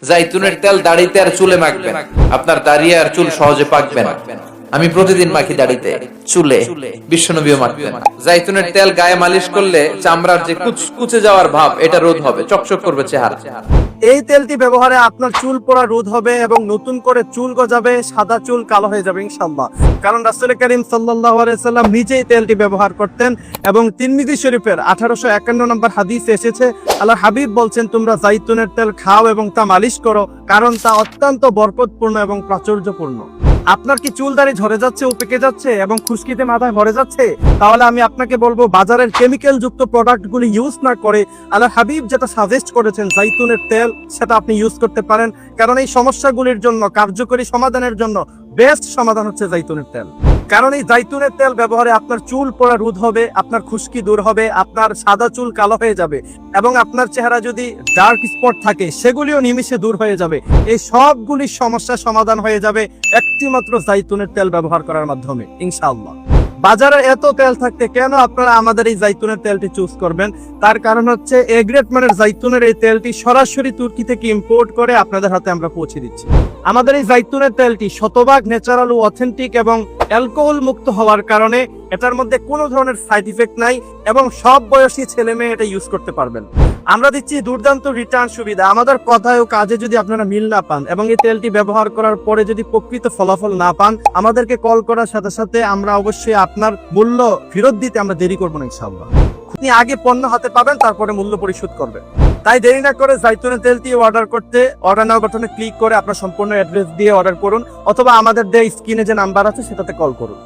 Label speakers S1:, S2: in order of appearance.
S1: জাইতুনের তেল দাড়িতে আর চুলে মাখবেন, আপনার দাড়ি আর চুল সহজে পাকবে না। আমি প্রতিদিন মাখি দাড়িতে, চুলে, বিশ্বনবীও মাখতেন। জাইতুনের তেল গায়ে মালিশ করলে চামড়ার যে কুচকুচে যাওয়ার ভাব এটা রোধ হবে, চকচক করবে চেহারা।
S2: এই তেলটি ব্যবহারে আপনার চুল পড়া রোধ হবে এবং নতুন করে চুল গজাবে, সাদা চুল কালো হয়ে যাবে ইনশাআল্লাহ। কারণ রাসূল করিম সাল্লাল্লাহু আলাইহি সাল্লাম নিজেই তেলটি ব্যবহার করতেন এবং তিরমিজি শরীফের 1851 নম্বর হাদিসে এসেছে, আল্লাহর হাবিব বলছেন, তোমরা জাইতুনের তেল খাও এবং তা মালিশ করো, কারণ তা অত্যন্ত বরকতপূর্ণ এবং প্রাচুর্যপূর্ণ। আপনার কি চুল দাড়ি ঝরে যাচ্ছে ও পেকে যাচ্ছে এবং খুশকিতে মাথায় ভরে যাচ্ছে? তাহলে আমি আপনাকে বলবো বাজারের কেমিক্যাল যুক্ত প্রোডাক্টগুলি ইউজ না করে আল্লাহর হাবিব যেটা সাজেস্ট করেছেন জাইতুনের তেল, সেটা আপনি ইউজ করতে পারেন। কারণ এই সমস্যাগুলির জন্য কার্যকরী সমাধানের জন্য বেস্ট সমাধান হচ্ছে জাইতুনের তেল। কারণ এই জাইতুনের তেল ব্যবহারে আপনার চুল পড়া রোধ হবে, আপনার খুশকি দূর হবে, আপনার সাদা চুল কালো হয়ে যাবে এবং আপনার চেহারা যদি ডার্ক স্পট থাকে সেগুলিও নিমিষে দূর হয়ে যাবে। এই সবগুলি সমস্যার সমাধান হয়ে যাবে একটি মাত্র জাইতুনের তেল ব্যবহার করার মাধ্যমে ইনশাআল্লাহ। বাজারে এত তেল থাকতে কেন আপনারা আমাদের এই জাইতুনের তেলটি চুজ করবেন? তার কারণ হচ্ছে এ গ্রেড মানের জাইতুনের এই তেলটি সরাসরি তুর্কি থেকে ইম্পোর্ট করে আপনাদের হাতে আমরা পৌঁছে দিচ্ছি। আমাদের এই জাইতুনের তেলটি শতভাগ ন্যাচারাল ও অথেন্টিক এবং অ্যালকোহল মুক্ত হওয়ার কারণে এটার মধ্যে কোনো ধরনের সাইড ইফেক্ট নাই এবং সব বয়সী ছেলে মেয়ে এটা ইউজ করতে পারবেন। আমরা দিচ্ছি দুর্দান্ত রিটার্ন সুবিধা। আমাদের কথায় ও কাজে যদি আপনারা মিল না পান এবং এই তেলটি ব্যবহার করার পরে যদি প্রকৃত ফলাফল না পান, আমাদেরকে কল করার সাথে সাথে আমরা অবশ্যই আপনার মূল্য ফেরত দিতে আমরা দেরি করবো না ইনশাআল্লাহ। আপনি আগে পণ্য হাতে পাবেন, তারপরে মূল্য পরিশোধ করবেন। তাই দেরি না করে জাইতুনের তেলটি অর্ডার করতে অর্ডার নাও বাটনে ক্লিক করে আপনার সম্পূর্ণ অ্যাড্রেস দিয়ে অর্ডার করুন, অথবা আমাদের দেয়া স্ক্রিনে যে নাম্বার আছে সেটাতে কল করুন।